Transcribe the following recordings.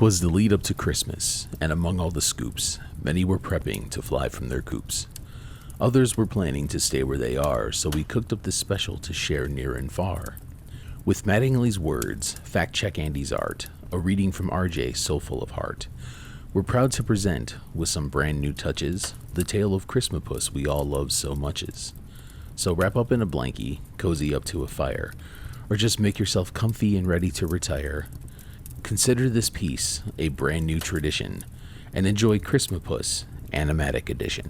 'Twas the lead up to Christmas, and among all the scoops, many were prepping to fly from their coops. Others were planning to stay where they are, so we cooked up this special to share near and far. With Mattingly's words, fact check Andy's art, a reading from RJ so full of heart. We're proud to present, with some brand new touches, the tale of Christmapus we all love so muches. So wrap up in a blankie, cozy up to a fire, or just make yourself comfy and ready to retire. Consider this piece a brand new tradition, and enjoy Christmapus Animatic Edition.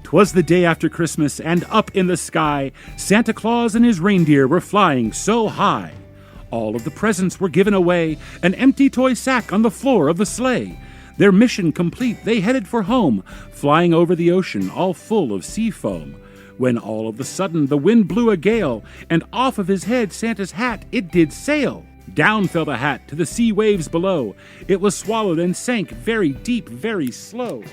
"'Twas the day after Christmas, and up in the sky, Santa Claus and his reindeer were flying so high. All of the presents were given away, an empty toy sack on the floor of the sleigh. Their mission complete, they headed for home, flying over the ocean, all full of sea foam. When all of a sudden the wind blew a gale, and off of his head Santa's hat it did sail. Down fell the hat to the sea waves below. It was swallowed and sank very deep, very slow.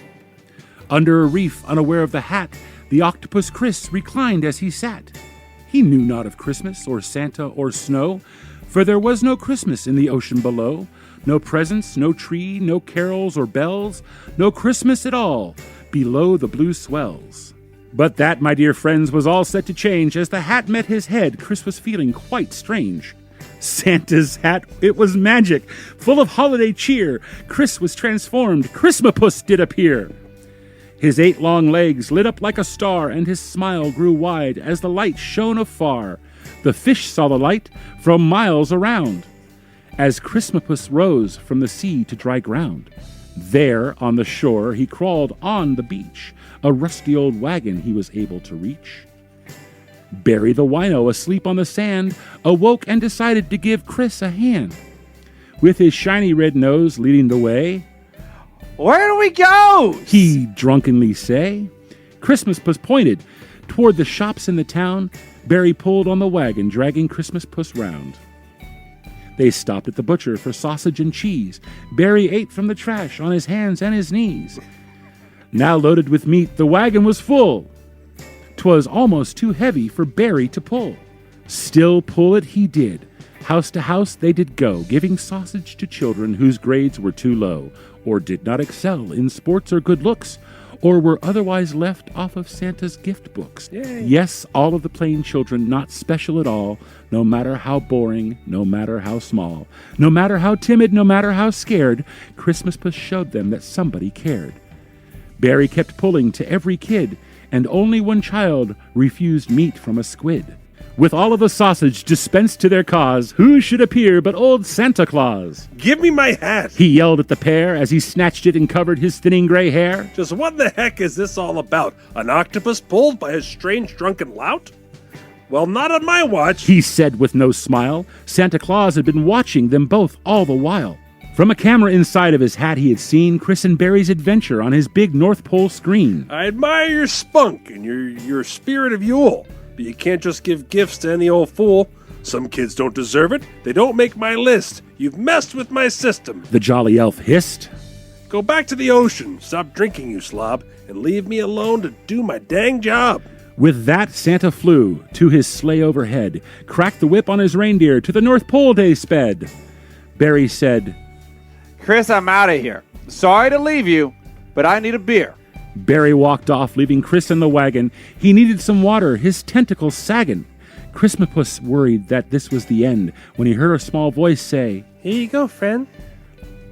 Under a reef, unaware of the hat, the octopus Chris reclined as he sat. He knew not of Christmas, or Santa, or snow, for there was no Christmas in the ocean below. No presents, no tree, no carols or bells, no Christmas at all below the blue swells. But that, my dear friends, was all set to change. As the hat met his head, Chris was feeling quite strange. Santa's hat, it was magic, full of holiday cheer. Chris was transformed, Christmapus did appear. His 8 long legs lit up like a star, and his smile grew wide as the light shone afar. The fish saw the light from miles around, as Christmapus rose from the sea to dry ground. There, on the shore, he crawled on the beach. A rusty old wagon he was able to reach. Barry the wino, asleep on the sand, awoke and decided to give Chris a hand. With his shiny red nose leading the way, "Where do we go?" he drunkenly say. Christmapus pointed toward the shops in the town. Barry pulled on the wagon, dragging Christmapus round. They stopped at the butcher for sausage and cheese. Barry ate from the trash on his hands and his knees. Now loaded with meat, the wagon was full. 'Twas almost too heavy for Barry to pull. Still pull it he did. House to house they did go, giving sausage to children whose grades were too low, or did not excel in sports or good looks, or were otherwise left off of Santa's gift books. Yay. Yes, all of the plain children, not special at all, no matter how boring, no matter how small, no matter how timid, no matter how scared, Christmapus showed them that somebody cared. Barry kept pulling to every kid, and only one child refused meat from a squid. With all of the sausage dispensed to their cause, who should appear but old Santa Claus? "Give me my hat!" He yelled at the pair as he snatched it and covered his thinning gray hair. "Just what the heck is this all about? An octopus pulled by a strange drunken lout? Well, not on my watch!" He said with no smile. Santa Claus had been watching them both all the while. From a camera inside of his hat he had seen Chris and Barry's adventure on his big North Pole screen. "I admire your spunk and your spirit of Yule, but you can't just give gifts to any old fool. Some kids don't deserve it. They don't make my list. You've messed with my system." The jolly elf hissed. "Go back to the ocean. Stop drinking, you slob, and leave me alone to do my dang job." With that, Santa flew to his sleigh overhead, cracked the whip on his reindeer, to the North Pole they sped. Barry said, "Chris, I'm out of here. Sorry to leave you, but I need a beer." Barry walked off, leaving Chris in the wagon. He needed some water, his tentacles sagging. Christmapus worried that this was the end when he heard a small voice say, "Here you go, friend."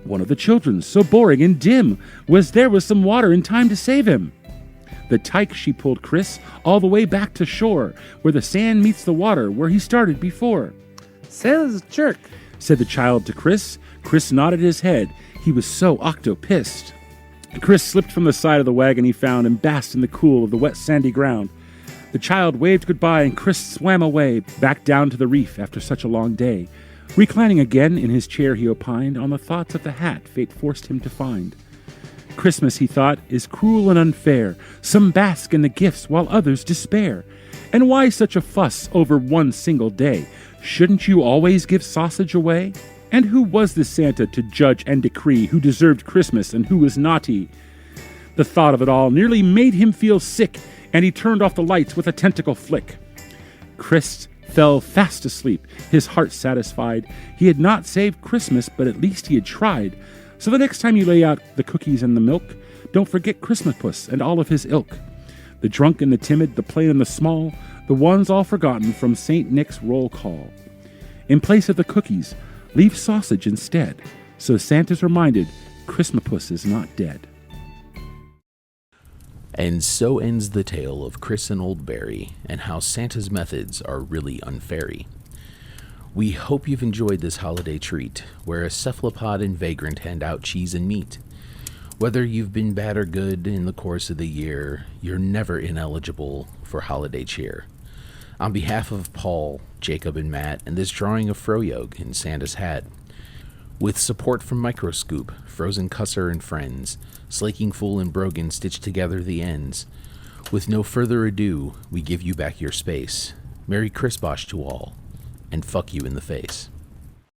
One of the children, so boring and dim, was there with some water in time to save him. The tyke she pulled Chris all the way back to shore, where the sand meets the water where he started before. "Santa's a jerk," said the child to Chris. Chris nodded his head. He was so octo-pissed. Chris slipped from the side of the wagon he found and basked in the cool of the wet sandy ground. The child waved goodbye and Chris swam away, back down to the reef after such a long day. Reclining again in his chair he opined on the thoughts of the hat fate forced him to find. Christmas, he thought, is cruel and unfair. Some bask in the gifts while others despair. And why such a fuss over one single day? Shouldn't you always give sausage away? And who was this Santa to judge and decree who deserved Christmas and who was naughty? The thought of it all nearly made him feel sick, and he turned off the lights with a tentacle flick. Chris fell fast asleep, his heart satisfied. He had not saved Christmas, but at least he had tried. So the next time you lay out the cookies and the milk, don't forget Christmapus and all of his ilk. The drunk and the timid, the plain and the small, the ones all forgotten from St. Nick's roll call. In place of the cookies, leave sausage instead, so Santa's reminded Christmapus is not dead. And so ends the tale of Chris and Old Barry, and how Santa's methods are really unfairy. We hope you've enjoyed this holiday treat, where a cephalopod and vagrant hand out cheese and meat. Whether you've been bad or good in the course of the year, you're never ineligible for holiday cheer. On behalf of Paul, Jacob, and Matt, and this drawing of Froyog in Santa's hat, with support from Microscoop, Frozen Cusser and Friends, Slaking Fool and Brogan stitched together the ends. With no further ado, we give you back your space. Merry Christbosh to all, and fuck you in the face.